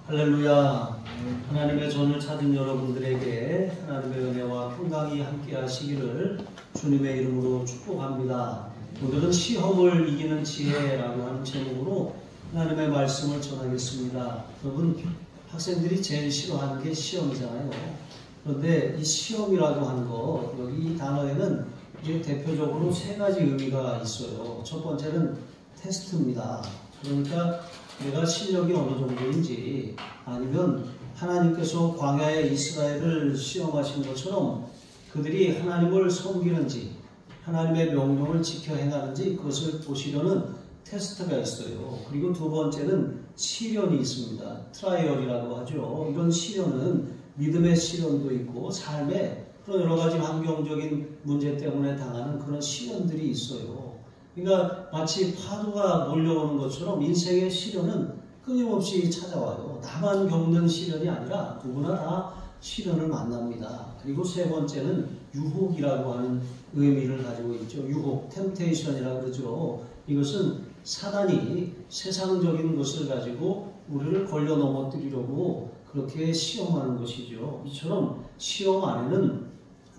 할렐루야. 하나님의 전을 찾은 여러분들에게 하나님의 은혜와 평강이 함께 하시기를 주님의 이름으로 축복합니다. 오늘은 시험을 이기는 지혜라고 하는 제목으로 하나님의 말씀을 전하겠습니다. 여러분, 학생들이 제일 싫어하는 게 시험이잖아요. 그런데 이 시험이라고 하는 거, 여기 이 단어에는 이제 대표적으로 세 가지 의미가 있어요. 첫 번째는 테스트입니다. 그러니까 내가 실력이 어느 정도인지, 아니면 하나님께서 광야의 이스라엘을 시험하신 것처럼 그들이 하나님을 섬기는지 하나님의 명령을 지켜 행하는지 그것을 보시려는 테스트가 있어요. 그리고 두 번째는 시련이 있습니다. 트라이얼이라고 하죠. 이런 시련은 믿음의 시련도 있고 삶의 그런 여러 가지 환경적인 문제 때문에 당하는 그런 시련들이 있어요. 그러니까 마치 파도가 몰려오는 것처럼 인생의 시련은 끊임없이 찾아와요. 나만 겪는 시련이 아니라 누구나 다 시련을 만납니다. 그리고 세 번째는 유혹이라고 하는 의미를 가지고 있죠. 유혹, 템테이션이라고 그러죠. 이것은 사단이 세상적인 것을 가지고 우리를 걸려 넘어뜨리려고 그렇게 시험하는 것이죠. 이처럼 시험 안에는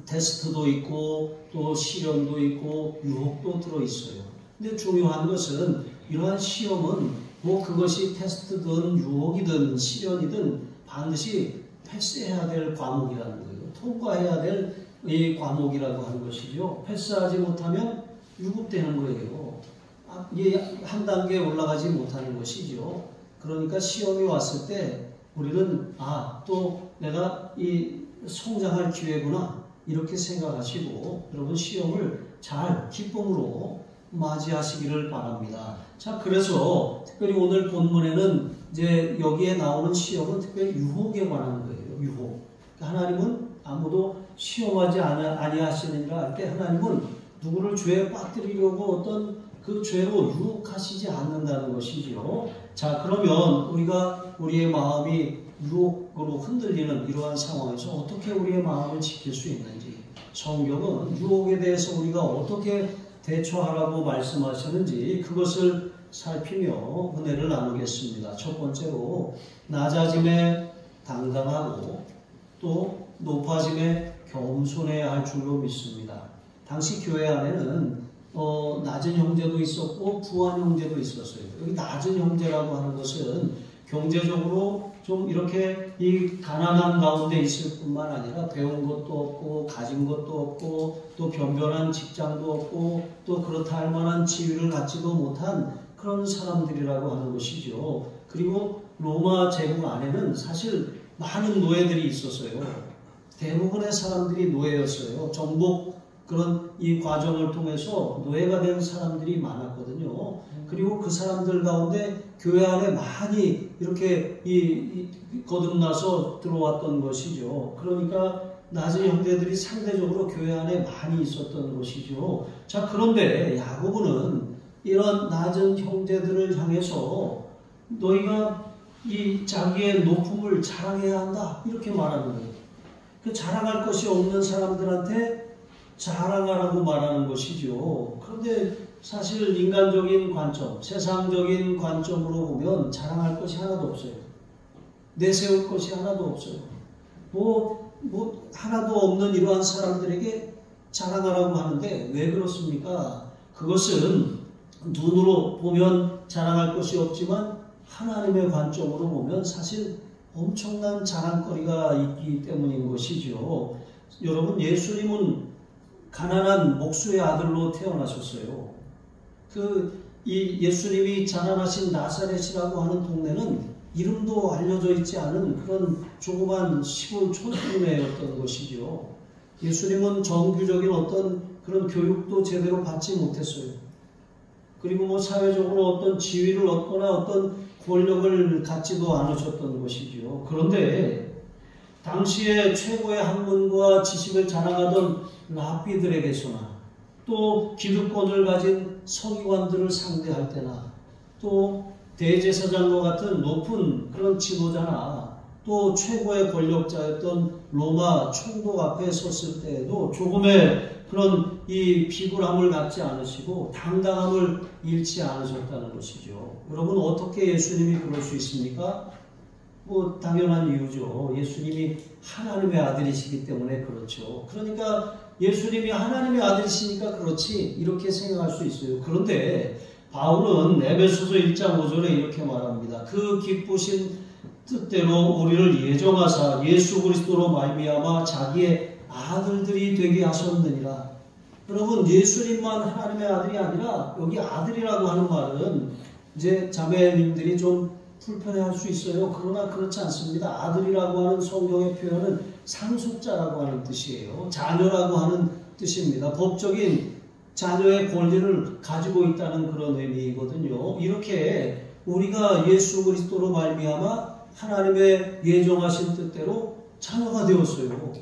테스트도 있고 또 시련도 있고 유혹도 들어있어요. 근데 중요한 것은 이러한 시험은 뭐 그것이 테스트든 유혹이든 시련이든 반드시 패스해야 될 과목이라는 거예요. 통과해야 될 이 과목이라고 하는 것이죠. 패스하지 못하면 유급되는 거예요. 이게 한 단계 올라가지 못하는 것이죠. 그러니까 시험이 왔을 때 우리는 또 내가 이 성장할 기회구나 이렇게 생각하시고 여러분 시험을 잘 기쁨으로 맞이하시기를 바랍니다. 자, 그래서 특별히 오늘 본문에는 이제 여기에 나오는 시험은 특별히 유혹에 관한 거예요. 유혹. 그러니까 하나님은 아무도 시험하지 아니하시느니라 할 때 하나님은 누구를 죄에 빠뜨리려고 어떤 그 죄로 유혹하시지 않는다는 것이지요. 자, 그러면 우리의 마음이 유혹으로 흔들리는 이러한 상황에서 어떻게 우리의 마음을 지킬 수 있는지, 성경은 유혹에 대해서 우리가 어떻게 대처하라고 말씀하시는지 그것을 살피며 은혜를 나누겠습니다. 첫 번째로 낮아짐에 당당하고 또 높아짐에 겸손해야 할 줄로 믿습니다. 당시 교회 안에는 낮은 형제도 있었고 부한 형제도 있었어요. 여기 낮은 형제라고 하는 것은 경제적으로 좀 이렇게 이 가난한 가운데 있을 뿐만 아니라 배운 것도 없고 가진 것도 없고 또 변변한 직장도 없고 또 그렇다 할 만한 지위를 갖지도 못한 그런 사람들이라고 하는 것이죠. 그리고 로마 제국 안에는 사실 많은 노예들이 있었어요. 대부분의 사람들이 노예였어요. 정복 그런 이 과정을 통해서 노예가 된 사람들이 많았거든요. 그리고 그 사람들 가운데 교회 안에 많이 이렇게 거듭나서 들어왔던 것이죠. 그러니까 낮은 형제들이 상대적으로 교회 안에 많이 있었던 것이죠. 자, 그런데 야고보는 이런 낮은 형제들을 향해서 너희가 이 자기의 높음을 자랑해야 한다 이렇게 말하는 거예요. 그 자랑할 것이 없는 사람들한테 자랑하라고 말하는 것이죠. 그런데 사실 인간적인 관점, 세상적인 관점으로 보면 자랑할 것이 하나도 없어요. 내세울 것이 하나도 없어요. 하나도 없는 이러한 사람들에게 자랑하라고 하는데 왜 그렇습니까? 그것은 눈으로 보면 자랑할 것이 없지만 하나님의 관점으로 보면 사실 엄청난 자랑거리가 있기 때문인 것이죠. 여러분, 예수님은 가난한 목수의 아들로 태어나셨어요. 이 예수님이 자라나신 나사렛이라고 하는 동네는 이름도 알려져 있지 않은 그런 조그만 시골 촌동네였던 것이죠. 예수님은 정규적인 어떤 그런 교육도 제대로 받지 못했어요. 그리고 사회적으로 어떤 지위를 얻거나 어떤 권력을 갖지도 않으셨던 것이죠. 그런데 당시에 최고의 학문과 지식을 자랑하던 랍비들에게서나 또 기득권을 가진 서기관들을 상대할 때나 또 대제사장과 같은 높은 그런 지도자나 또 최고의 권력자였던 로마 총독 앞에 섰을 때에도 조금의 그런 이 비굴함을 갖지 않으시고 당당함을 잃지 않으셨다는 것이죠. 여러분, 어떻게 예수님이 그럴 수 있습니까? 뭐 당연한 이유죠. 예수님이 하나님의 아들이시기 때문에 그렇죠. 그러니까 예수님이 하나님의 아들이시니까 그렇지 이렇게 생각할 수 있어요. 그런데 바울은 에베소서 1장 5절에 이렇게 말합니다. 그 기쁘신 뜻대로 우리를 예정하사 예수 그리스도로 말미암아 자기의 아들들이 되게 하셨느니라. 여러분, 예수님만 하나님의 아들이 아니라 여기 아들이라고 하는 말은 이제 자매님들이 좀 불편해할 수 있어요. 그러나 그렇지 않습니다. 아들이라고 하는 성경의 표현은 상속자라고 하는 뜻이에요. 자녀라고 하는 뜻입니다. 법적인 자녀의 권리를 가지고 있다는 그런 의미거든요. 이렇게 우리가 예수 그리스도로 말미암아 하나님의 예정하신 뜻대로 자녀가 되었어요.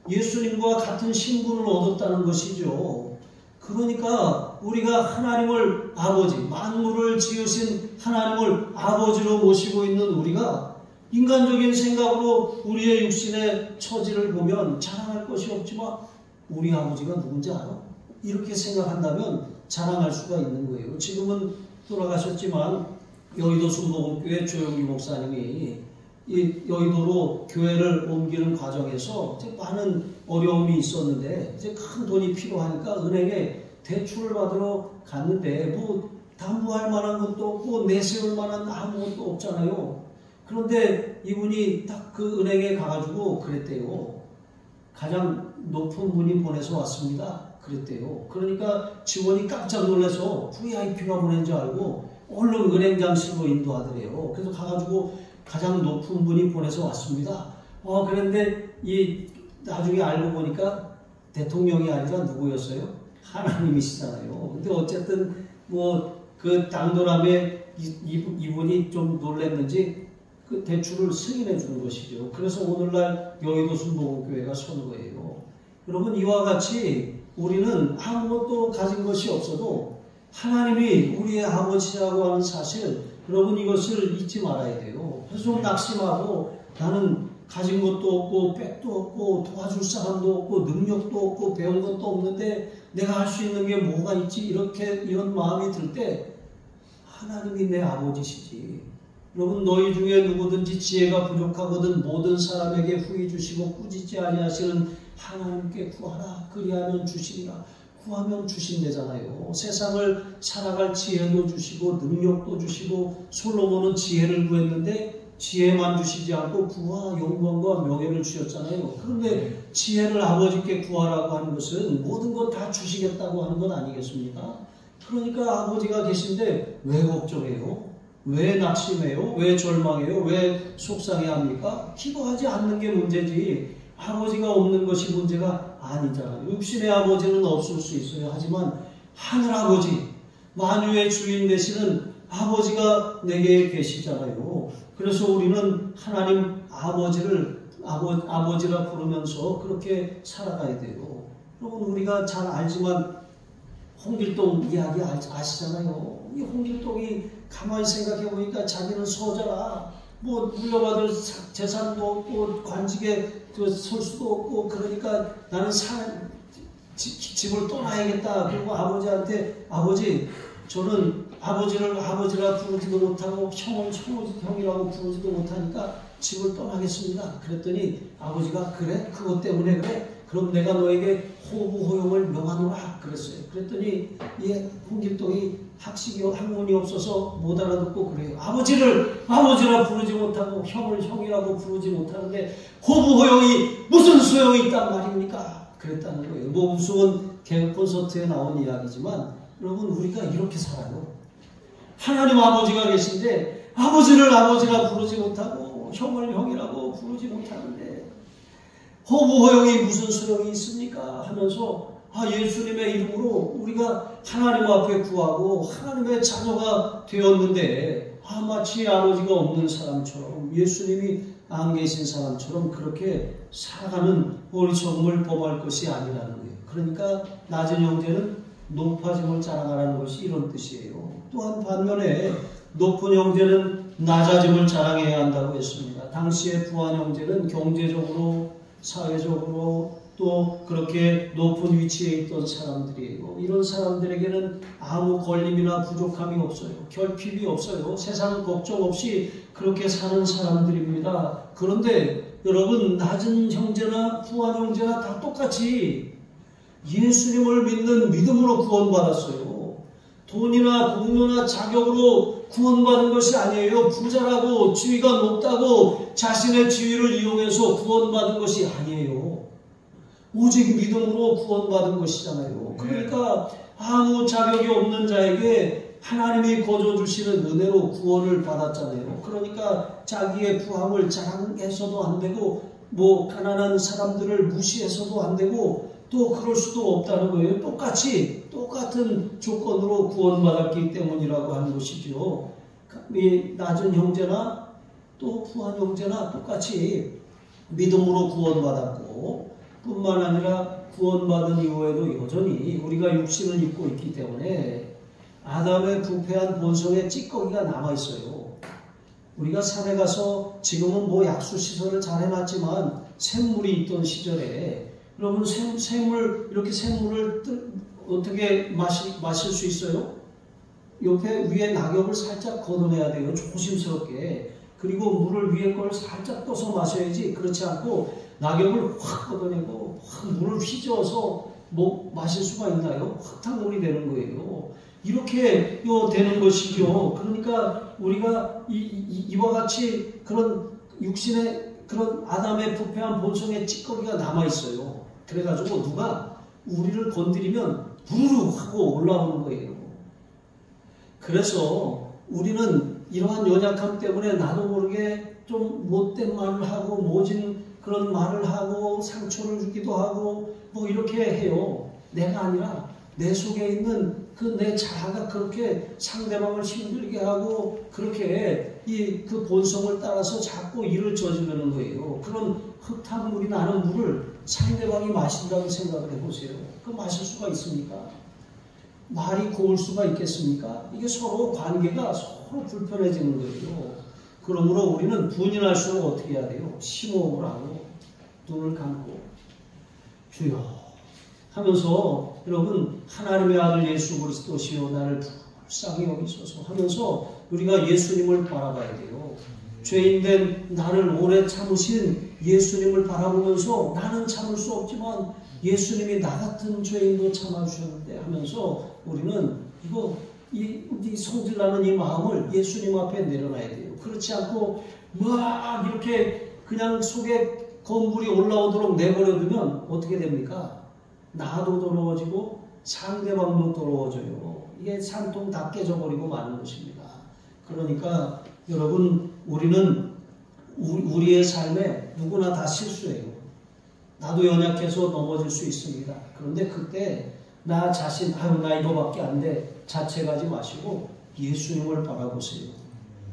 예수님과 같은 신분을 얻었다는 것이죠. 그러니까 우리가 하나님을 아버지, 만물을 지으신 하나님을 아버지로 모시고 있는 우리가 인간적인 생각으로 우리의 육신의 처지를 보면 자랑할 것이 없지만 우리 아버지가 누군지 알아? 이렇게 생각한다면 자랑할 수가 있는 거예요. 지금은 돌아가셨지만 여의도 순복음교회 조영기 목사님이 이 여의도로 교회를 옮기는 과정에서 많은 어려움이 있었는데 이제 큰 돈이 필요하니까 은행에 대출을 받으러 갔는데 뭐 담보할 만한 것도 없고 내세울 만한 아무것도 없잖아요. 그런데 이분이 딱 그 은행에 가가지고 그랬대요. 가장 높은 분이 보내서 왔습니다. 그랬대요. 그러니까 직원이 깜짝 놀라서 VIP가 보낸 줄 알고 얼른 은행장실로 인도하더래요. 그래서 가가지고 가장 높은 분이 보내서 왔습니다. 그런데 이 나중에 알고 보니까 대통령이 아니라 누구였어요? 하나님이시잖아요. 근데 어쨌든 뭐 그 당돌함에 이분이 좀 놀랐는지 그 대출을 승인해 준 것이죠. 그래서 오늘날 여의도 순복음교회가 선 거예요. 여러분, 이와 같이 우리는 아무것도 가진 것이 없어도 하나님이 우리의 아버지라고 하는 사실, 여러분 이것을 잊지 말아야 돼요. 그래서 좀 낙심하고 나는 가진 것도 없고 백도 없고 도와줄 사람도 없고 능력도 없고 배운 것도 없는데 내가 할 수 있는 게 뭐가 있지? 이런 마음이 들 때 하나님이 내 아버지시지. 여러분, 너희 중에 누구든지 지혜가 부족하거든 모든 사람에게 후히 주시고 꾸짖지 아니하시는 하나님께 구하라. 그리하면 주시리라. 구하면 주신대잖아요. 세상을 살아갈 지혜도 주시고 능력도 주시고 솔로몬은 지혜를 구했는데 지혜만 주시지 않고 부와 영광과 명예를 주셨잖아요. 그런데 지혜를 아버지께 구하라고 하는 것은 모든 것 다 주시겠다고 하는 것 아니겠습니까? 그러니까 아버지가 계신데 왜 걱정해요? 왜 낙심해요? 왜 절망해요? 왜 속상해합니까? 기도하지 않는 게 문제지 아버지가 없는 것이 문제가 아니잖아요. 육신의 아버지는 없을 수 있어요. 하지만 하늘 아버지, 만유의 주인 되시는 아버지가 내게 계시잖아요. 그래서 우리는 하나님 아버지를 아버지라 부르면서 그렇게 살아가야 돼요. 여러분, 우리가 잘 알지만 홍길동 이야기 아시잖아요. 이 홍길동이 가만히 생각해 보니까 자기는 서자라, 뭐 물려받을 재산도 없고 관직에 설 수도 없고, 그러니까 나는 집을 떠나야겠다. 그리고 아버지한테 아버지, 저는 아버지를 아버지라 부르지도 못하고 형을 형이라고 부르지도 못하니까 집을 떠나겠습니다. 그랬더니 아버지가 그래? 그것 때문에 그래? 그럼 내가 너에게 호부호용을 명하노라 그랬어요. 그랬더니 홍길동이 학문이 없어서 못 알아듣고 그래요. 아버지를 아버지라 부르지 못하고 형을 형이라고 부르지 못하는데 호부호용이 무슨 소용이 있단 말입니까? 그랬다는 거예요. 뭐 우스운 개그 콘서트에 나온 이야기지만 여러분, 우리가 이렇게 살아요. 하나님 아버지가 계신데 아버지를 아버지라 부르지 못하고 형을 형이라고 부르지 못하는데 호부호용이 무슨 소용이 있습니까? 하면서 예수님의 이름으로 우리가 하나님 앞에 구하고 하나님의 자녀가 되었는데 마치 아버지가 없는 사람처럼, 예수님이 안 계신 사람처럼 그렇게 살아가는 어리석음을 범할 것이 아니라는 거예요. 그러니까 낮은 형제는 높아짐을 자랑하라는 것이 이런 뜻이에요. 또한 반면에 높은 형제는 낮아짐을 자랑해야 한다고 했습니다. 당시의 부한 형제는 경제적으로, 사회적으로, 또 그렇게 높은 위치에 있던 사람들이에요. 이런 사람들에게는 아무 걸림이나 부족함이 없어요. 결핍이 없어요. 세상 걱정 없이 그렇게 사는 사람들입니다. 그런데 여러분, 낮은 형제나 부한 형제나 다 똑같이 예수님을 믿는 믿음으로 구원받았어요. 돈이나 공로나 자격으로 구원받은 것이 아니에요. 부자라고 지위가 높다고 자신의 지위를 이용해서 구원받은 것이 아니에요. 오직 믿음으로 구원받은 것이잖아요. 그러니까 아무 자격이 없는 자에게 하나님이 거저주시는 은혜로 구원을 받았잖아요. 그러니까 자기의 부함을 자랑해서도 안 되고 뭐 가난한 사람들을 무시해서도 안 되고 또 그럴 수도 없다는 거예요. 똑같은 조건으로 구원받았기 때문이라고 하는 것이죠. 이 낮은 형제나 또 부한 형제나 똑같이 믿음으로 구원받았고 뿐만 아니라 구원받은 이후에도 여전히 우리가 육신을 입고 있기 때문에 아담의 부패한 본성의 찌꺼기가 남아있어요. 우리가 산에 가서 지금은 뭐 약수시설을 잘 해놨지만 샘물이 있던 시절에 여러분 이렇게 샘물을 어떻게 마실 수 있어요? 옆에 위에 낙엽을 살짝 걷어내야 돼요. 조심스럽게. 그리고 물을 위에 걸 살짝 떠서 마셔야지. 그렇지 않고 낙엽을 확 걷어내고 확 물을 휘저어서 뭐 마실 수가 있나요? 흙탕물이 되는 거예요. 이렇게 되는 것이죠. 그러니까 우리가 이와 같이 그런 육신의 그런 아담의 부패한 본성의 찌꺼기가 남아있어요. 그래가지고 누가 우리를 건드리면 부르르 하고 올라오는 거예요. 그래서 우리는 이러한 연약함 때문에 나도 모르게 좀 못된 말을 하고 모진 그런 말을 하고 상처를 주기도 하고 뭐 이렇게 해요. 내가 아니라 내 속에 있는 그 내 자아가 그렇게 상대방을 힘들게 하고 그렇게 그 본성을 따라서 자꾸 일을 저지르는 거예요. 그런 흙탕물이 나는 물을 상대방이 마신다고 생각을 해보세요. 그 마실 수가 있습니까? 말이 고울 수가 있겠습니까? 이게 서로 관계가 서로 불편해지는 거예요. 그러므로 우리는 분인할수록 어떻게 해야 돼요? 심호흡을 하고 눈을 감고 주여 하면서 여러분 하나님의 아들 예수 그리스도시여 나를 불쌍히 여기소서 하면서 우리가 예수님을 바라봐야 돼요. 죄인된 나를 오래 참으신 예수님을 바라보면서 나는 참을 수 없지만 예수님이 나 같은 죄인도 참아주셨는데 하면서 우리는 이 성질나는 이 마음을 예수님 앞에 내려놔야 돼요. 그렇지 않고 막 이렇게 그냥 속에 건물이 올라오도록 내버려두면 어떻게 됩니까? 나도 더러워지고 상대방도 더러워져요. 이게 산통 다 깨져버리고 마는 것입니다. 그러니까 여러분 우리는 우리의 삶에 누구나 다 실수해요. 나도 연약해서 넘어질 수 있습니다. 그런데 그때 나 자신 나 이거밖에 안 돼 자책하지 마시고 예수님을 바라보세요.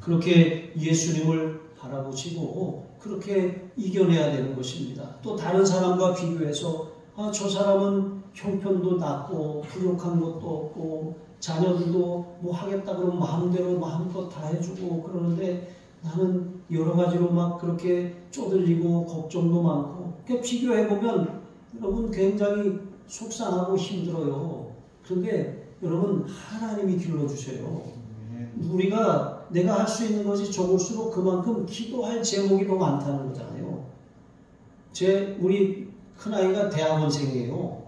그렇게 예수님을 바라보시고 그렇게 이겨내야 되는 것입니다. 또 다른 사람과 비교해서 저 사람은 형편도 낮고 부족한 것도 없고 자녀들도 뭐 하겠다 그러면 마음대로 마음껏 다 해주고 그러는데 나는 여러 가지로 막 그렇게 쪼들리고 걱정도 많고 비교해보면 여러분 굉장히 속상하고 힘들어요. 그런데 여러분 하나님이 길러주셔요. 우리가 내가 할 수 있는 것이 적을수록 그만큼 기도할 제목이 더 많다는 거잖아요. 우리 큰아이가 대학원생이에요.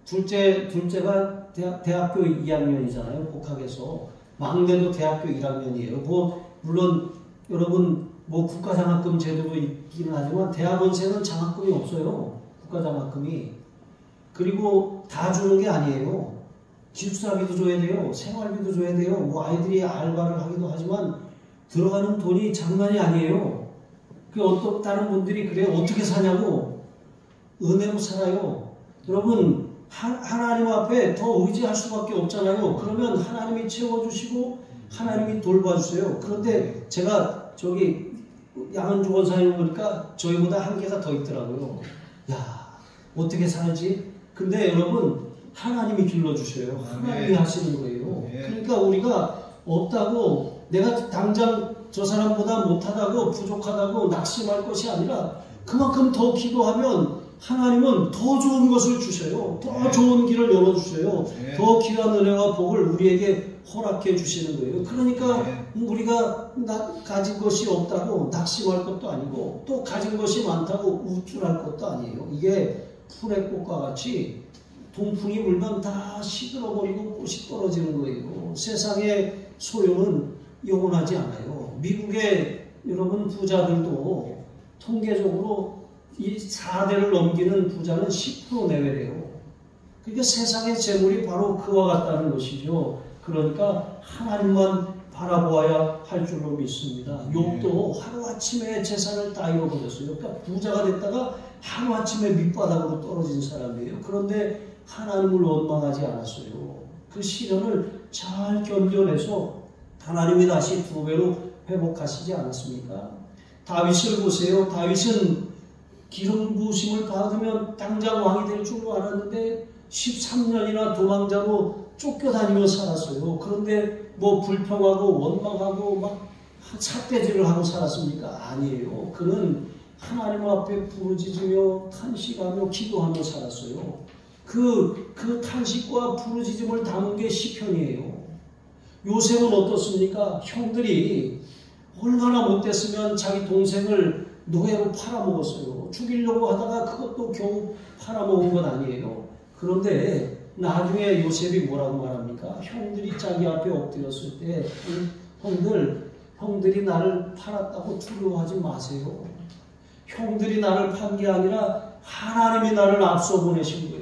둘째가 대학교 2학년이잖아요. 복학해서. 막내도 대학교 1학년이에요. 물론 여러분 국가장학금 제도도 있기는 하지만 대학원생은 장학금이 없어요. 국가장학금이. 그리고 다 주는 게 아니에요. 기숙사비도 줘야 돼요. 생활비도 줘야 돼요. 아이들이 알바를 하기도 하지만 들어가는 돈이 장난이 아니에요. 다른 분들이 그래요. 어떻게 사냐고. 은혜로 살아요. 여러분 하나님 앞에 더 의지할 수밖에 없잖아요. 그러면 하나님이 채워주시고 하나님이 돌봐주세요. 그런데 제가 양은주원사님 보니까 저희보다 한계가 더 있더라고요. 어떻게 살지? 근데 여러분 하나님이 길러주셔요. 하나님이 하시는 거예요. 그러니까 우리가 없다고 내가 당장 저 사람보다 못하다고 부족하다고 낙심할 것이 아니라 그만큼 더 기도하면 하나님은 더 좋은 것을 주셔요. 더 좋은 길을 열어주셔요. 더 귀한 은혜와 복을 우리에게 허락해 주시는 거예요. 그러니까 우리가 가진 것이 없다고 낙심할 것도 아니고 또 가진 것이 많다고 우쭐할 것도 아니에요. 이게 풀의 꽃과 같이 동풍이 불면 다 시들어버리고 꽃이 떨어지는 거예요. 세상의 소유는 영원하지 않아요. 미국의 여러분 부자들도 통계적으로 이 4대를 넘기는 부자는 10% 내외래요. 그러니까 세상의 재물이 바로 그와 같다는 것이죠. 그러니까 하나님만 바라보아야 할 줄로 믿습니다. 욥도 하루아침에 재산을 다 잃어버렸어요. 그러니까 부자가 됐다가 하루아침에 밑바닥으로 떨어진 사람이에요. 그런데 하나님을 원망하지 않았어요. 그 시련을 잘 견뎌내서 하나님이 다시 2배로 회복하시지 않았습니까? 다윗을 보세요. 다윗은 기름 부으심을 받으면 당장 왕이 될 줄 알았는데 13년이나 도망자로 쫓겨다니며 살았어요. 그런데 뭐 불평하고 원망하고 막 삿대질을 하고 살았습니까? 아니에요. 그는 하나님 앞에 부르짖으며 탄식하며 기도하며 살았어요. 그 탄식과 부르짖음을 담은 게 시편이에요. 요셉은 어떻습니까? 형들이 얼마나 못됐으면 자기 동생을 노예로 팔아먹었어요. 죽이려고 하다가 그것도 겨우 팔아먹은 건 아니에요. 그런데 나중에 요셉이 뭐라고 말합니까? 형들이 자기 앞에 엎드렸을 때 형들이 나를 팔았다고 두려워하지 마세요. 형들이 나를 판 게 아니라 하나님이 나를 앞서 보내신 거예요.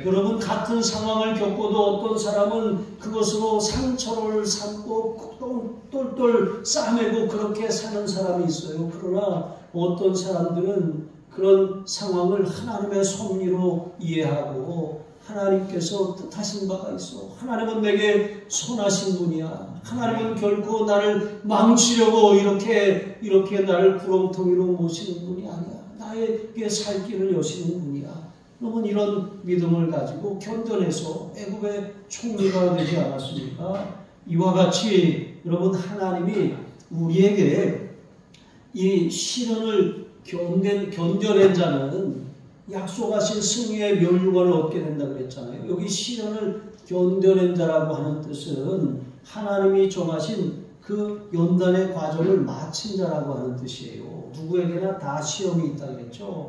여러분 같은 상황을 겪어도 어떤 사람은 그것으로 상처를 삼고 똘똘 싸매고 그렇게 사는 사람이 있어요. 그러나 어떤 사람들은 그런 상황을 하나님의 섭리로 이해하고 하나님께서 뜻하신 바가 있어. 하나님은 내게 선하신 분이야. 하나님은 결코 나를 망치려고 이렇게 나를 구렁텅이로 모시는 분이 아니야. 나에게 살 길을 여시는 분이야. 여러분 이런 믿음을 가지고 견뎌내서 애굽의 총리가 되지 않았습니까? 이와 같이 여러분 하나님이 우리에게 이 시련을 견뎌낸 자는 약속하신 승리의 면류관을 얻게 된다 그랬잖아요. 여기 시련을 견뎌낸 자라고 하는 뜻은 하나님이 정하신 그 연단의 과정을 마친 자라고 하는 뜻이에요. 누구에게나 다 시험이 있다 그랬죠.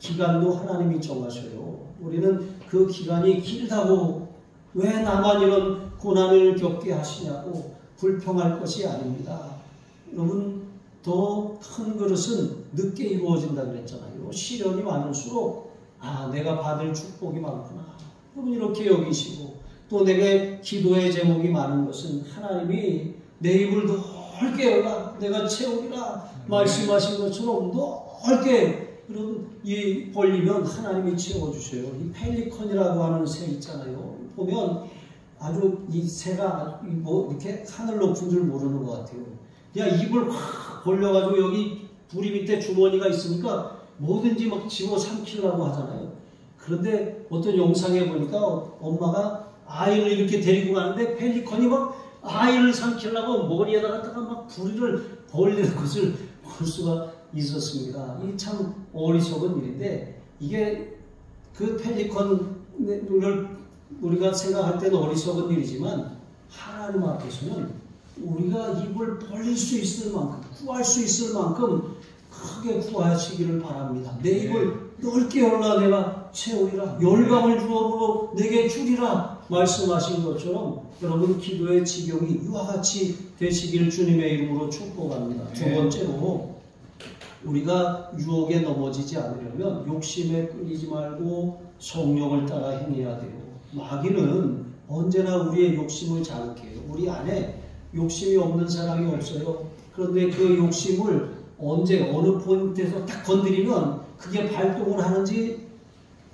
기간도 하나님이 정하셔요. 우리는 그 기간이 길다고 왜 나만 이런 고난을 겪게 하시냐고 불평할 것이 아닙니다. 여러분 더 큰 그릇은 늦게 이루어진다 그랬잖아요. 시련이 많을수록 내가 받을 축복이 많구나. 여러분 이렇게 여기시고 또 내게 기도의 제목이 많은 것은 하나님이 내 입을 넓게 열라 내가 채우리라 말씀하신 것처럼 넓게 여러분 이 벌리면 하나님이 채워주셔요. 이 펠리컨이라고 하는 새 있잖아요. 보면 아주 이 새가 뭐 이렇게 하늘 높은 줄 모르는 것 같아요. 그냥 입을 확 벌려가지고 여기 부리 밑에 주머니가 있으니까 뭐든지 막 집어 삼키려고 하잖아요. 그런데 어떤 영상에 보니까 엄마가 아이를 이렇게 데리고 가는데 펠리컨이 막 아이를 삼키려고 머리에다 갖다가 막 부리를 벌리는 것을 볼 수가 있었습니다. 이게 참 어리석은 일인데 이게 그 펠리컨을 우리가 생각할 때는 어리석은 일이지만 하나님 앞에서는 우리가 입을 벌릴 수 있을 만큼 구할 수 있을 만큼 크게 구하시기를 바랍니다. 내 입을 넓게 열라 내가 채우리라 열방을 주어로 내게 주리라 말씀하신 것처럼 여러분 기도의 지경이 이와 같이 되시길 주님의 이름으로 축복합니다. 두 번째로 우리가 유혹에 넘어지지 않으려면 욕심에 끌리지 말고 성령을 따라 행해야 돼요. 마귀는 언제나 우리의 욕심을 자극해요. 우리 안에 욕심이 없는 사람이 없어요. 그런데 그 욕심을 언제 어느 포인트에서 딱 건드리면 그게 발동을 하는지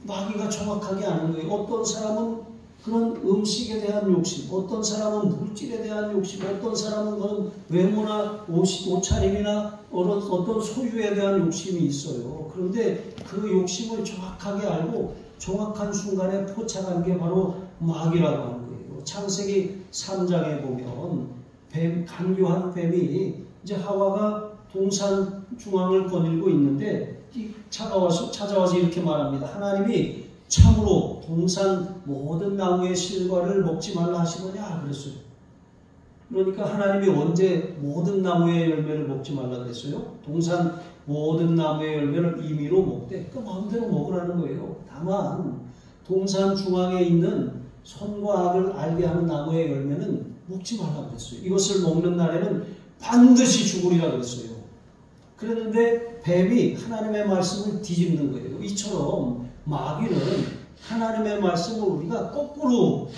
마귀가 정확하게 아는 거예요. 어떤 사람은 그런 음식에 대한 욕심, 어떤 사람은 물질에 대한 욕심, 어떤 사람은 그런 외모나 옷차림이나 어떤 소유에 대한 욕심이 있어요. 그런데 그 욕심을 정확하게 알고 정확한 순간에 포착한 게 바로 마귀라고 하는 거예요. 창세기 3장에 보면 강교한 뱀이 이제 하와가 동산 중앙을 거닐고 있는데 찾아와서 이렇게 말합니다. 하나님이 참으로 동산 모든 나무의 실과를 먹지 말라 하시더냐 그랬어요. 그러니까 하나님이 언제 모든 나무의 열매를 먹지 말라 그랬어요? 동산 모든 나무의 열매를 임의로 먹되 그 마음대로 먹으라는 거예요. 다만 동산 중앙에 있는 선과 악을 알게 하는 나무의 열매는 먹지 말라 그랬어요. 이것을 먹는 날에는 반드시 죽으리라 그랬어요. 그랬는데 뱀이 하나님의 말씀을 뒤집는 거예요. 이처럼 마귀는 하나님의 말씀을 우리가 거꾸로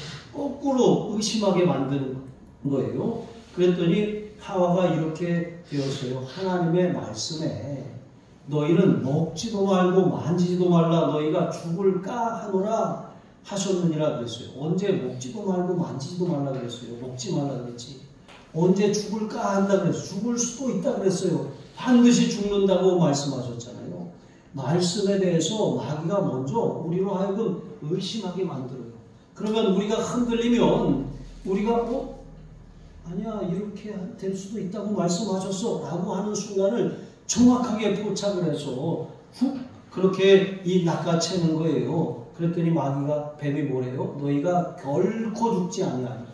의심하게 만드는 거예요. 그랬더니 하와가 이렇게 되었어요. 하나님의 말씀에 너희는 먹지도 말고 만지지도 말라 너희가 죽을까 하노라 하셨느니라 그랬어요. 언제 먹지도 말고 만지지도 말라 그랬어요. 먹지 말라 그랬지. 언제 죽을까 한다 그랬어요. 죽을 수도 있다 그랬어요. 반드시 죽는다고 말씀하셨잖아요. 말씀에 대해서 마귀가 먼저 우리로 하여금 의심하게 만들어요. 그러면 우리가 흔들리면 우리가 아니야 이렇게 될 수도 있다고 말씀하셨어 라고 하는 순간을 정확하게 포착을 해서 훅 그렇게 낚아채는 거예요. 그랬더니 마귀가 뱀이 뭐래요? 너희가 결코 죽지 아니하리라.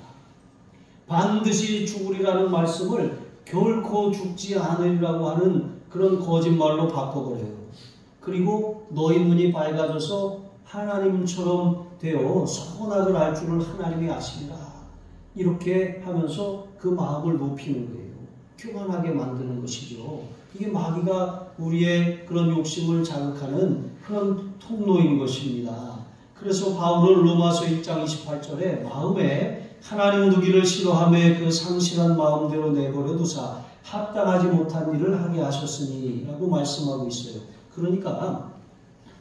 반드시 죽으리라는 말씀을 결코 죽지 않으리라고 하는 그런 거짓말로 바꿔버려요. 그리고 너희 눈이 밝아져서 하나님처럼 되어 선악을 알 줄을 하나님이 아시리라. 이렇게 하면서 그 마음을 높이는 거예요. 교만하게 만드는 것이죠. 이게 마귀가 우리의 그런 욕심을 자극하는 그런 통로인 것입니다. 그래서 바울은 로마서 1장 28절에 마음에 하나님 두기를 싫어하며 그 상실한 마음대로 내버려 두사 합당하지 못한 일을 하게 하셨으니 라고 말씀하고 있어요. 그러니까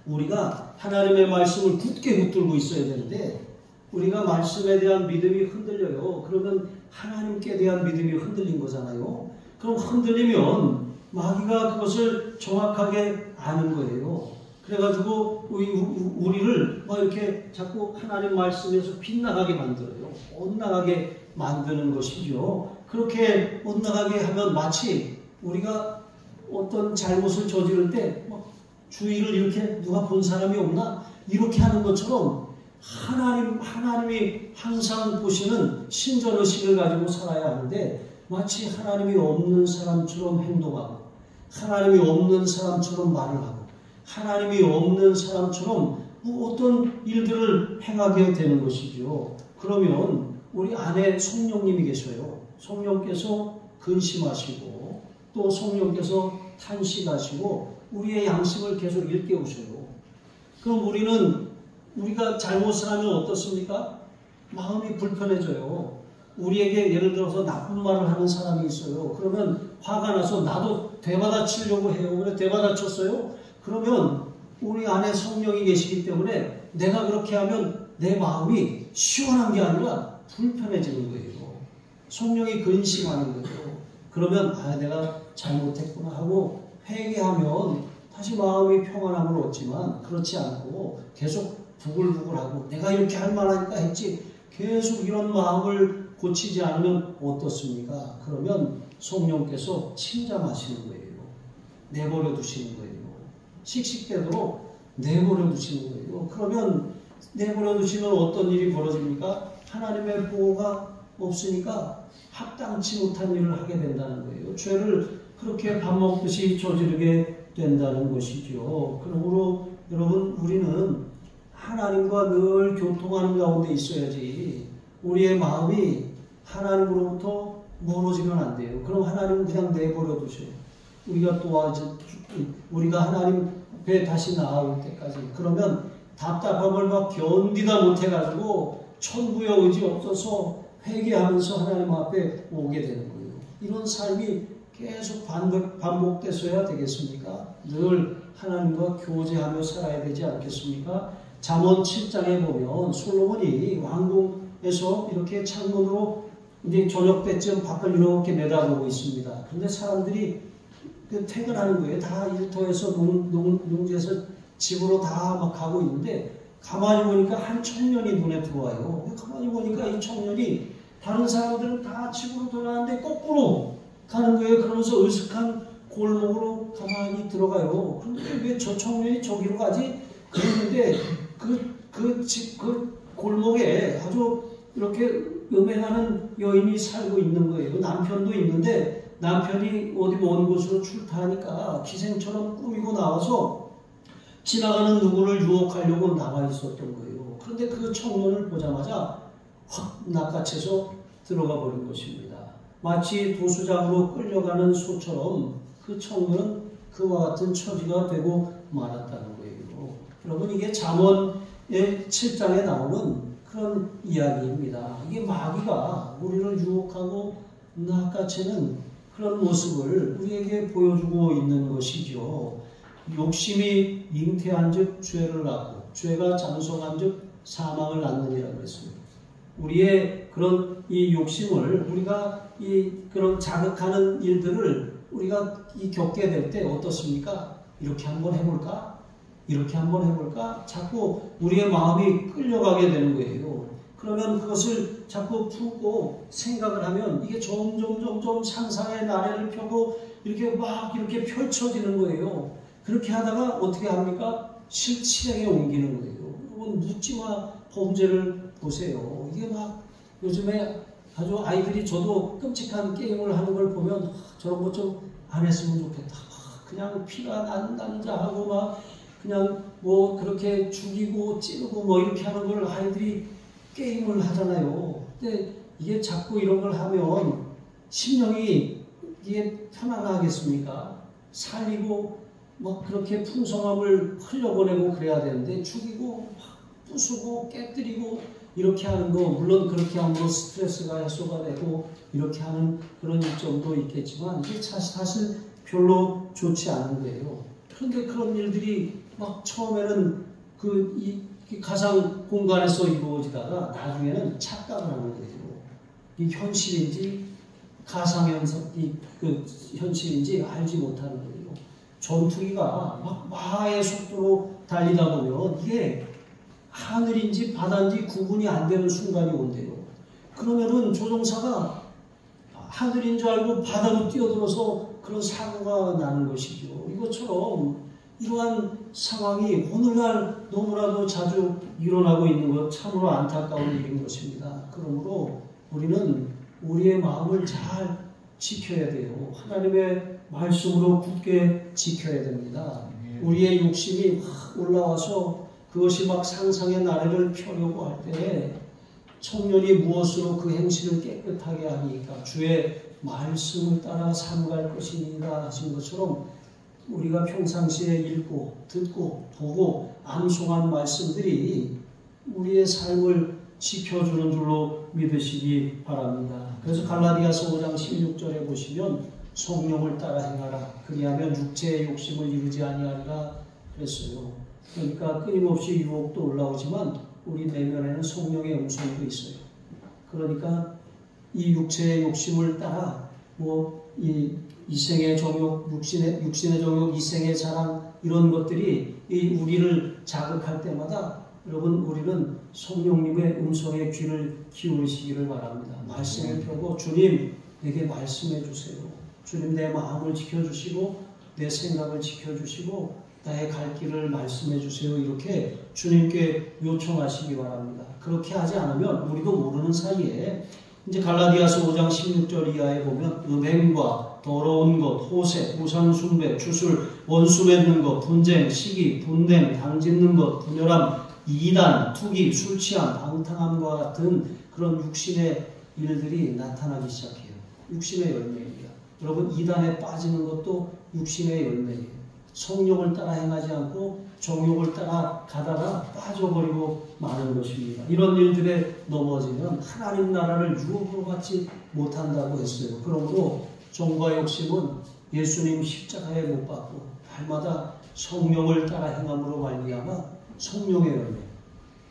우리가 하나님의 말씀을 굳게 붙들고 있어야 되는데 우리가 말씀에 대한 믿음이 흔들려요. 그러면 하나님께 대한 믿음이 흔들린 거잖아요. 그럼 흔들리면 마귀가 그것을 정확하게 아는 거예요. 그래가지고 우리를 막 이렇게 자꾸 하나님 말씀에서 빗나가게 만들어요. 엇나가게 만드는 것이죠. 그렇게 엇나가게 하면 마치 우리가 어떤 잘못을 저지를 때 막 주위를 이렇게 누가 본 사람이 없나? 이렇게 하는 것처럼 하나님이 항상 보시는 신전의식을 가지고 살아야 하는데 마치 하나님이 없는 사람처럼 행동하고 하나님이 없는 사람처럼 말을 하고 하나님이 없는 사람처럼 어떤 일들을 행하게 되는 것이죠. 그러면 우리 안에 성령님이 계셔요. 성령께서 근심하시고 또 성령께서 탄식하시고 우리의 양심을 계속 일깨우셔요. 그럼 우리가 잘못을 하면 어떻습니까? 마음이 불편해져요. 우리에게 예를 들어서 나쁜 말을 하는 사람이 있어요. 그러면 화가 나서 나도 되받아치려고 해요. 그래 되받아쳤어요. 그러면 우리 안에 성령이 계시기 때문에 내가 그렇게 하면 내 마음이 시원한 게 아니라 불편해지는 거예요. 성령이 근심하는 거예요. 그러면 내가 잘못했구나 하고 회개하면 다시 마음이 평안함을 얻지만 그렇지 않고 계속 부글부글하고 내가 이렇게 할 만하니까 했지 계속 이런 마음을 고치지 않으면 어떻습니까? 그러면 성령께서 침잠하시는 거예요. 내버려 두시는 거예요. 씩씩대도록 내버려 두시는 거예요. 그러면 내버려 두시면 어떤 일이 벌어집니까? 하나님의 보호가 없으니까 합당치 못한 일을 하게 된다는 거예요. 죄를 그렇게 밥 먹듯이 저지르게 된다는 것이죠. 그러므로 여러분 우리는 하나님과 늘 교통하는 가운데 있어야지 우리의 마음이 하나님으로부터 멀어지면 안 돼요. 그럼 하나님은 그냥 내버려 두셔요. 우리가 하나님 앞에 다시 나아올 때까지. 그러면 답답함을 막 견디다 못해가지고 천부의 의지 없어서 회개하면서 하나님 앞에 오게 되는 거예요. 이런 삶이 계속 반복됐어야 되겠습니까? 늘 하나님과 교제하며 살아야 되지 않겠습니까? 잠언 7장에 보면 솔로몬이 왕궁에서 이렇게 창문으로 이제 저녁 때쯤 밖을 이렇게 내다보고 있습니다. 그런데 사람들이 퇴근하는 거예요. 다 일터에서 농지에서 집으로 다 막 가고 있는데 가만히 보니까 한 청년이 눈에 들어와요. 가만히 보니까 이 청년이 다른 사람들은 다 집으로 돌아가는데 거꾸로 가는 거예요. 그러면서 으슥한 골목으로 가만히 들어가요. 그런데 왜 저 청년이 저기로 가지? 그랬는데 그 골목에 아주 이렇게 음행하는 여인이 살고 있는 거예요. 남편도 있는데 남편이 어디 먼 곳으로 출타하니까 기생처럼 꾸미고 나와서 지나가는 누구를 유혹하려고 나와 있었던 거예요. 그런데 그 청년을 보자마자 확 낚아채서 들어가 버린 것입니다. 마치 도수장으로 끌려가는 소처럼 그 청년은 그와 같은 처지가 되고 말았다는 거예요. 여러분, 이게 잠언의 7장에 나오는 그런 이야기입니다. 이게 마귀가 우리를 유혹하고 낚아채는 그런 모습을 우리에게 보여주고 있는 것이죠. 욕심이 잉태한 즉 죄를 낳고 죄가 장성한 즉 사망을 낳느니라 그랬습니다. 우리의 그런 이 욕심을 우리가 그런 자극하는 일들을 우리가 겪게 될 때 어떻습니까? 이렇게 한번 해볼까? 이렇게 한번 해볼까? 자꾸 우리의 마음이 끌려가게 되는 거예요. 그러면 그것을 자꾸 품고 생각을 하면 이게 점점 상상의 나래를 펴고 이렇게 막 이렇게 펼쳐지는 거예요. 그렇게 하다가 어떻게 합니까? 실행에 옮기는 거예요. 여러분, 묻지마 범죄를 보세요. 이게 막 요즘에 아주 아이들이 저도 끔찍한 게임을 하는 걸 보면 저런 것 좀 안 했으면 좋겠다. 그냥 피가 난다 하고 막 그냥 뭐 그렇게 죽이고 찌르고 뭐 이렇게 하는 걸 아이들이 게임을 하잖아요. 근데 이게 자꾸 이런 걸 하면 심령이 이게 편안하겠습니까? 살리고 막 그렇게 풍성함을 흘려보내고 그래야 되는데 죽이고 막 부수고 깨뜨리고 이렇게 하는 거, 물론 그렇게 함으로 스트레스가 해소가 되고 이렇게 하는 그런 일정도 있겠지만 이게 사실 별로 좋지 않은 거예요. 그런데 그런 일들이 막 처음에는 이 가상 공간에서 이루어지다가 나중에는 착각을 하는 거예요. 이 현실인지 가상현상, 현실인지 알지 못하는 거예요. 전투기가 막 마하의 속도로 달리다 보면 이게 하늘인지 바다인지 구분이 안 되는 순간이 온대요. 그러면은 조종사가 하늘인 줄 알고 바다로 뛰어들어서 그런 사고가 나는 것이죠. 이것처럼 이러한 상황이 오늘날 너무나도 자주 일어나고 있는 것, 참으로 안타까운 일인 것입니다. 그러므로 우리는 우리의 마음을 잘 지켜야 돼요. 하나님의 말씀으로 굳게 지켜야 됩니다. 우리의 욕심이 막 올라와서 그것이 막 상상의 나래를 펴려고 할 때 청년이 무엇으로 그 행실을 깨끗하게 하니까 주의 말씀을 따라 삼갈 것이니라 하신 것처럼 우리가 평상시에 읽고 듣고 보고 암송한 말씀들이 우리의 삶을 지켜주는 줄로 믿으시기 바랍니다. 그래서 갈라디아서 5장 16절에 보시면 성령을 따라 행하라. 그리하면 육체의 욕심을 이루지 아니하리라 그랬어요. 그러니까 끊임없이 유혹도 올라오지만 우리 내면에는 성령의 음성도 있어요. 그러니까 이 육체의 욕심을 따라 이 이생의 정욕, 육신의 정욕, 이생의 자랑 이런 것들이 우리를 자극할 때마다 여러분 우리는 성령님의 음성에 귀를 기울이시기를 바랍니다. 말씀을 펴고 주님 내게 말씀해 주세요. 주님 내 마음을 지켜주시고 내 생각을 지켜주시고 나의 갈 길을 말씀해 주세요. 이렇게 주님께 요청하시기 바랍니다. 그렇게 하지 않으면 우리도 모르는 사이에 이제 갈라디아서 5장 16절 이하에 보면 음행과 더러운 것, 호색, 우상 숭배, 주술, 원수 맺는 것, 분쟁, 시기, 분냉, 당짓는 것, 분열함, 이단, 투기, 술 취함, 방탕함과 같은 그런 육신의 일들이 나타나기 시작해요. 육신의 열매입니다. 여러분 이단에 빠지는 것도 육신의 열매예요. 성령을 따라 행하지 않고 정욕을 따라 가다가 빠져버리고 마는 것입니다. 이런 일들에 넘어지면 하나님 나라를 유업으로 받지 못한다고 했어요. 그러므로 정과 욕심은 예수님 십자가에 못 박고 날마다 성령을 따라 행함으로 말미암아 성령의 열매,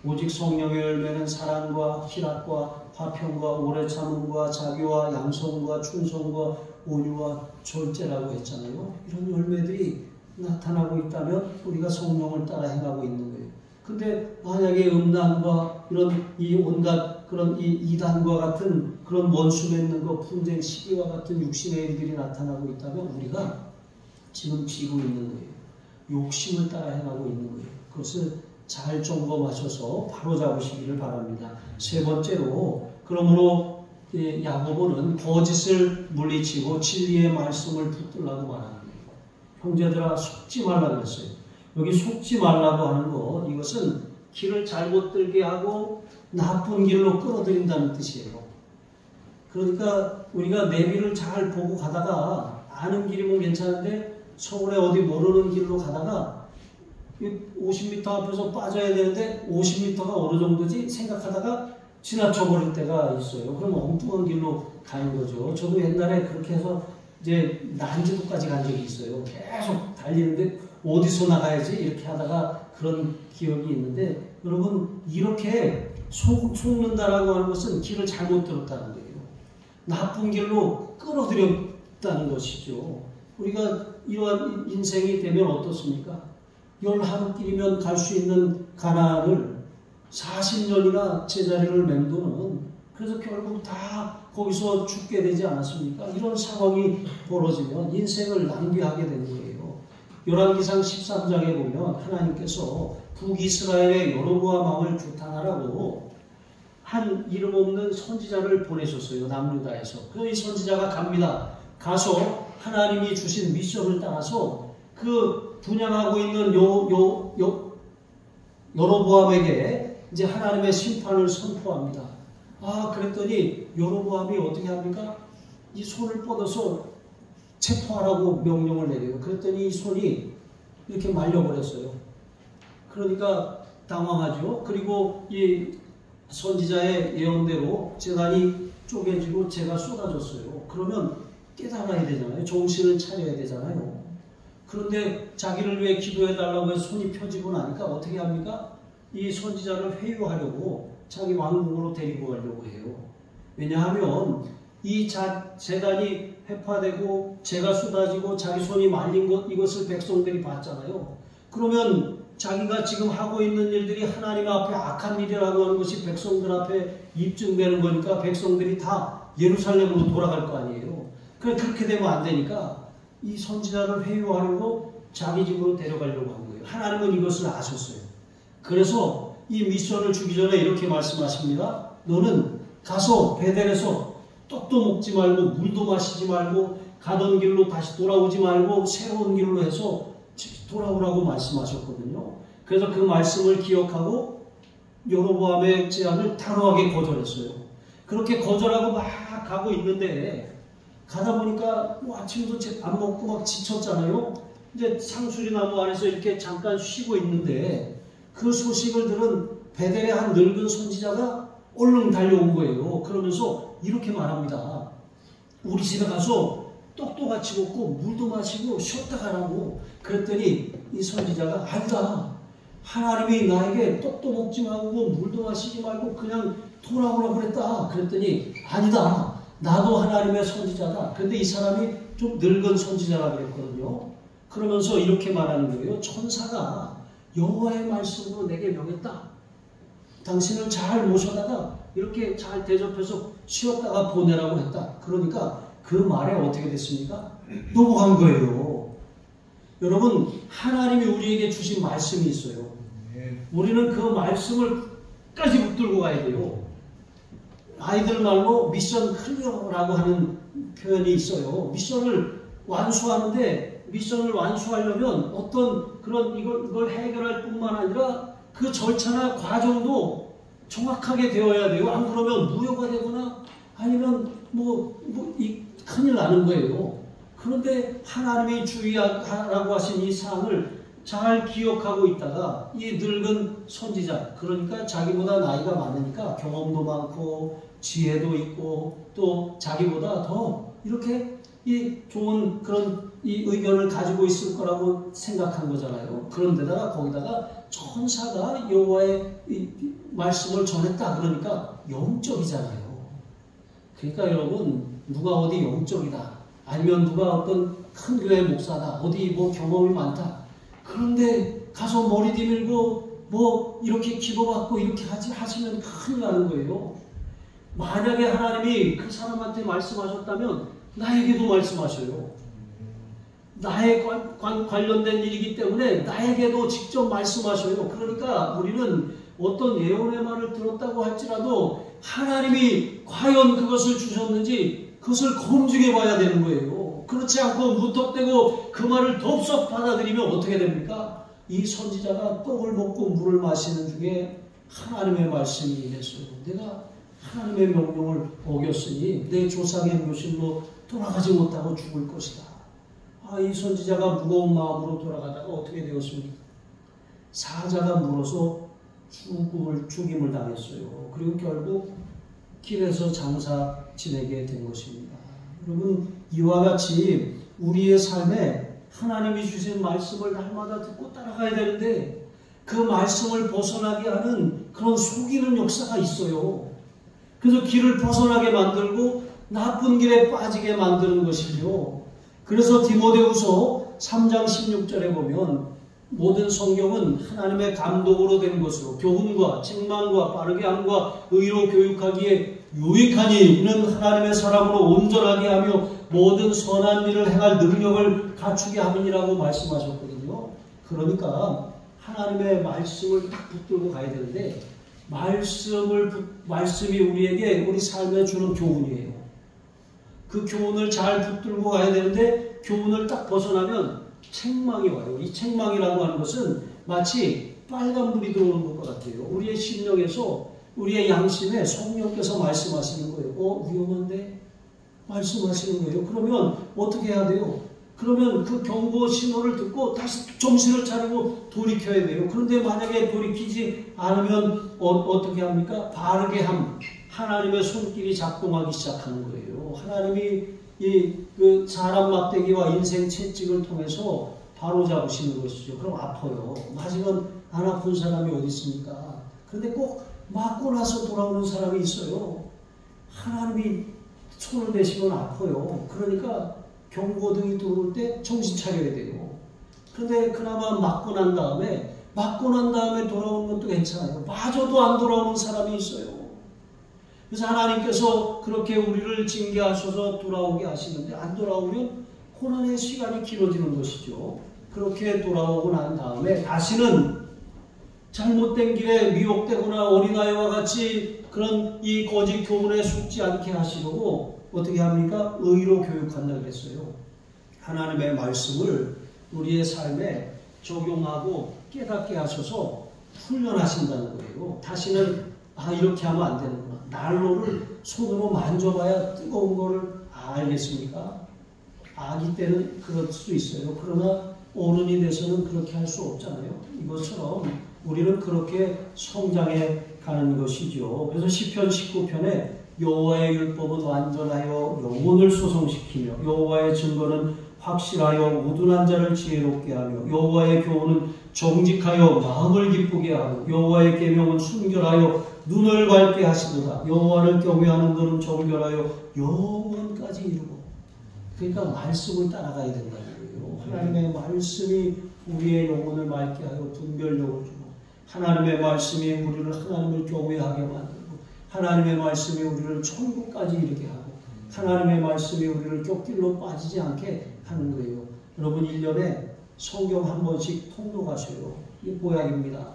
오직 성령의 열매는 사랑과 희락과 화평과 오래 참음과 자비와 양성과 충성과 온유와 절제라고 했잖아요. 이런 열매들이 나타나고 있다면 우리가 성령을 따라 행하고 있는 거예요. 근데 만약에 음란과 이런 이 온갖 그런 이 이단과 같은 그런 원수 맺는 것, 분쟁, 시기와 같은 육신의 일들이 나타나고 있다면 우리가 지금 쥐고 있는 거예요. 욕심을 따라 행하고 있는 거예요. 그것을 잘 점검하셔서 바로 잡으시기를 바랍니다. 세 번째로, 그러므로 야고보는 거짓을 물리치고 진리의 말씀을 붙들라고 말하는 거예요. 형제들아, 속지 말라 그랬어요. 여기 속지 말라고 하는 것, 이것은 길을 잘못 들게 하고 나쁜 길로 끌어들인다는 뜻이에요. 그러니까 우리가 내비를 잘 보고 가다가 아는 길이면 괜찮은데 서울에 어디 모르는 길로 가다가 50m 앞에서 빠져야 되는데 50m가 어느 정도지 생각하다가 지나쳐버릴 때가 있어요. 그럼 엉뚱한 길로 가는 거죠. 저도 옛날에 그렇게 해서 이제 난지도까지 간 적이 있어요. 계속 달리는데 어디서 나가야지 이렇게 하다가 그런 기억이 있는데, 여러분, 이렇게 속는다라고 하는 것은 길을 잘못 들었다는 거예요. 나쁜 길로 끌어들였다는 것이죠. 우리가 이러한 인생이 되면 어떻습니까? 11길이면 갈 수 있는 가나안을 40년이나 제자리를 맴도는, 그래서 결국 다 거기서 죽게 되지 않았습니까? 이런 상황이 벌어지면 인생을 낭비하게 되는 거예요. 열왕기상 13장에 보면 하나님께서 북이스라엘의 여로보암 왕을 규탄하라고 한 이름 없는 선지자를 보내셨어요. 남유다에서. 그 이 선지자가 갑니다. 가서 하나님이 주신 미션을 따라서 그 분양하고 있는 여로보암에게 이제 하나님의 심판을 선포합니다. 그랬더니 여로보암이 어떻게 합니까? 이 손을 뻗어서 체포하라고 명령을 내려요. 그랬더니 이 손이 이렇게 말려버렸어요. 그러니까 당황하죠. 그리고 이 선지자의 예언대로 제단이 쪼개지고 재가 쏟아졌어요. 그러면 깨달아야 되잖아요. 정신을 차려야 되잖아요. 그런데 자기를 위해 기도해달라고 해서 손이 펴지고 나니까 어떻게 합니까? 이 선지자를 회유하려고 자기 왕궁으로 데리고 가려고 해요. 왜냐하면 이 재단이 회파되고 재가 쏟아지고 자기 손이 말린 것, 이것을 백성들이 봤잖아요. 그러면 자기가 지금 하고 있는 일들이 하나님 앞에 악한 일이라고 하는 것이 백성들 앞에 입증되는 거니까 백성들이 다 예루살렘으로 돌아갈 거 아니에요. 그렇게 되면 안 되니까 이 선지자를 회유하려고 자기 집으로 데려가려고 한 거예요. 하나님은 이것을 아셨어요. 그래서 이 미션을 주기 전에 이렇게 말씀하십니다. 너는 가서 베델에서 떡도 먹지 말고 물도 마시지 말고 가던 길로 다시 돌아오지 말고 새로운 길로 해서 돌아오라고 말씀하셨거든요. 그래서 그 말씀을 기억하고 여로보암의 제안을 단호하게 거절했어요. 그렇게 거절하고 막 가고 있는데 가다 보니까 아침부터 안 먹고 막 지쳤잖아요. 이제 상수리나무 안에서 이렇게 잠깐 쉬고 있는데 그 소식을 들은 베델의 한 늙은 선지자가 얼른 달려온 거예요. 그러면서 이렇게 말합니다. 우리 집에 가서 떡도 같이 먹고 물도 마시고 쉬었다 가라고. 그랬더니 이 선지자가 아니다. 하나님이 나에게 떡도 먹지 말고 물도 마시지 말고 그냥 돌아오라고 그랬다. 그랬더니 아니다. 나도 하나님의 선지자다. 그런데 이 사람이 좀 늙은 선지자라 그랬거든요. 그러면서 이렇게 말하는 거예요. 천사가 여호와의 말씀으로 내게 명했다. 당신을 잘 모셔다가 이렇게 잘 대접해서 쉬었다가 보내라고 했다. 그러니까 그 말에 어떻게 됐습니까? 넘어간 거예요. 여러분, 하나님이 우리에게 주신 말씀이 있어요. 우리는 그 말씀을 끝까지 붙들고 가야 돼요. 아이들 말로 미션 클리어라고 하는 표현이 있어요. 미션을 완수하는데 미션을 완수하려면 어떤 그런 이걸 해결할 뿐만 아니라 그 절차나 과정도 정확하게 되어야 돼요. 안 그러면 무효가 되거나 아니면 큰일 나는 거예요. 그런데 하나님이 주의하라고 하신 이 사항을 잘 기억하고 있다가 이 늙은 선지자, 그러니까 자기보다 나이가 많으니까 경험도 많고 지혜도 있고 또 자기보다 더 이렇게 이 좋은 그런 이 의견을 가지고 있을 거라고 생각한 거잖아요. 그런데다가 거기다가 천사가 여호와의 말씀을 전했다 그러니까 영적이잖아요. 그러니까 여러분, 누가 어디 영적이다 아니면 누가 어떤 큰 교회 목사다 어디 경험이 많다 그런데 가서 머리 디밀고 이렇게 기도받고 이렇게 하시면 큰일 나는 거예요. 만약에 하나님이 그 사람한테 말씀하셨다면 나에게도 말씀하셔요. 나에 관련된 일이기 때문에 나에게도 직접 말씀하셔요. 그러니까 우리는 어떤 예언의 말을 들었다고 할지라도 하나님이 과연 그것을 주셨는지 그것을 검증해 봐야 되는 거예요. 그렇지 않고 무턱대고 그 말을 덥석 받아들이면 어떻게 됩니까? 이 선지자가 떡을 먹고 물을 마시는 중에 하나님의 말씀이 임했어요. 내가 하나님의 명령을 어겼으니 내 조상의 묘실로 돌아가지 못하고 죽을 것이다. 이 선지자가 무거운 마음으로 돌아가다가 어떻게 되었습니까? 사자가 물어서 죽임을 당했어요. 그리고 결국 길에서 장사 지내게 된 것입니다. 여러분, 이와 같이 우리의 삶에 하나님이 주신 말씀을 날마다 듣고 따라가야 되는데 그 말씀을 벗어나게 하는 그런 속이는 역사가 있어요. 그래서 길을 벗어나게 만들고 나쁜 길에 빠지게 만드는 것이죠. 그래서 디모데후서 3장 16절에 보면 모든 성경은 하나님의 감독으로 된 것으로 교훈과 책망과 빠르게 함과 의로 교육하기에 유익하니 이는 하나님의 사람으로 온전하게 하며 모든 선한 일을 행할 능력을 갖추게 함이라고 말씀하셨거든요. 그러니까 하나님의 말씀을 딱 붙들고 가야 되는데 말씀이 우리에게 우리 삶에 주는 교훈이에요. 그 교훈을 잘 붙들고 가야 되는데 교훈을 딱 벗어나면 책망이 와요. 이 책망이라고 하는 것은 마치 빨간불이 들어오는 것과 같아요. 우리의 심령에서 우리의 양심에 성령께서 말씀하시는 거예요. 위험한데? 말씀하시는 거예요. 그러면 어떻게 해야 돼요? 그러면 그 경고 신호를 듣고 다시 정신을 차리고 돌이켜야 돼요. 그런데 만약에 돌이키지 않으면 어떻게 합니까? 바르게 하나님의 손길이 작동하기 시작하는 거예요. 하나님이 그 사람 막대기와 인생 채찍을 통해서 바로 잡으시는 것이죠. 그럼 아파요. 맞으면 안 아픈 사람이 어디 있습니까? 그런데 꼭 맞고 나서 돌아오는 사람이 있어요. 하나님이 손을 대시면 아파요. 그러니까 경고등이 들어올 때 정신 차려야 돼요. 그런데 그나마 맞고 난 다음에 돌아오는 것도 괜찮아요. 마저도 안 돌아오는 사람이 있어요. 그래서 하나님께서 그렇게 우리를 징계하셔서 돌아오게 하시는데 안 돌아오면 고난의 시간이 길어지는 것이죠. 그렇게 돌아오고 난 다음에 다시는 잘못된 길에 미혹되거나 어린아이와 같이 그런 이 거짓 교훈에 속지 않게 하시려고 어떻게 합니까? 의로 교육한다 그랬어요. 하나님의 말씀을 우리의 삶에 적용하고 깨닫게 하셔서 훈련하신다는 거예요. 다시는 이렇게 하면 안 되는구나. 난로를 손으로 만져봐야 뜨거운 거를 알겠습니까? 아기 때는 그럴 수 있어요. 그러나 어른이 돼서는 그렇게 할 수 없잖아요. 이것처럼 우리는 그렇게 성장해 가는 것이죠. 그래서 시편 19편에 여호와의 율법은 완전하여 영혼을 소성시키며 여호와의 증거는 확실하여 우둔한 자를 지혜롭게 하며 여호와의 교훈은 정직하여 마음을 기쁘게 하고 여호와의 계명은 순결하여 눈을 밝게 하시도다. 여호와를 경외하는 너는 정결하여 영원까지 이루고. 그러니까 말씀을 따라가야 된다는 거예요. 하나님의 말씀이 우리의 영혼을 맑게 하여 분별력을 주고 하나님의 말씀이 우리를 하나님을 경외하게 만들고 하나님의 말씀이 우리를 천국까지 이르게 하고 하나님의 말씀이 우리를 곁길로 빠지지 않게 하는 거예요. 여러분 1년에 성경 한 번씩 통독하셔요. 이게 보약입니다.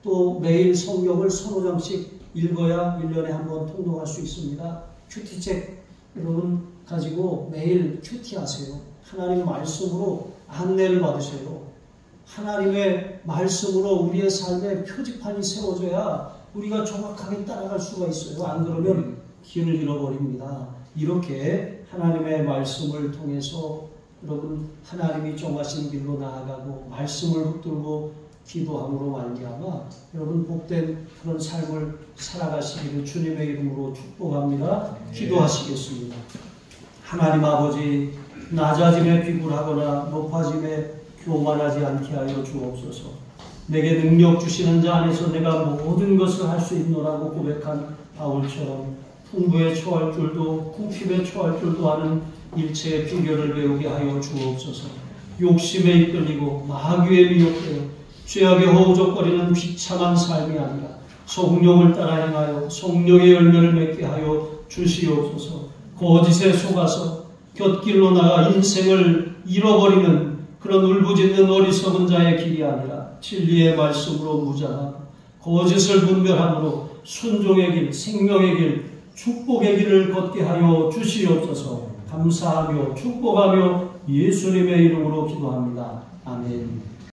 또 매일 성경을 서너 장씩 읽어야 1년에 한 번 통독할 수 있습니다. 큐티책 여러분 가지고 매일 큐티하세요. 하나님 말씀으로 안내를 받으세요. 하나님의 말씀으로 우리의 삶에 표지판이 세워져야 우리가 정확하게 따라갈 수가 있어요. 안 그러면 길을 잃어버립니다. 이렇게 하나님의 말씀을 통해서 여러분 하나님이 정하신 길로 나아가고 말씀을 붙들고 기도함으로 말미암아 여러분 복된 그런 삶을 살아가시기를 주님의 이름으로 축복합니다. 기도하시겠습니다. 하나님 아버지, 낮아짐에 비굴하거나 높아짐에 교만하지 않게 하여 주옵소서. 내게 능력 주시는 자 안에서 내가 모든 것을 할 수 있노라고 고백한 바울처럼 풍부에 처할 줄도 궁핍에 처할 줄도 아는 일체의 비결을 배우게 하여 주옵소서. 욕심에 이끌리고 마귀에 미혹되어 죄악에 허우적거리는 비참한 삶이 아니라 성령을 따라 행하여 성령의 열매를 맺게 하여 주시옵소서. 거짓에 속아서 곁길로 나가 인생을 잃어버리는 그런 울부짖는 어리석은 자의 길이 아니라 진리의 말씀으로 무장하고 거짓을 분별함으로 순종의 길, 생명의 길, 축복의 길을 걷게 하여 주시옵소서. 감사하며 축복하며 예수님의 이름으로 기도합니다. 아멘.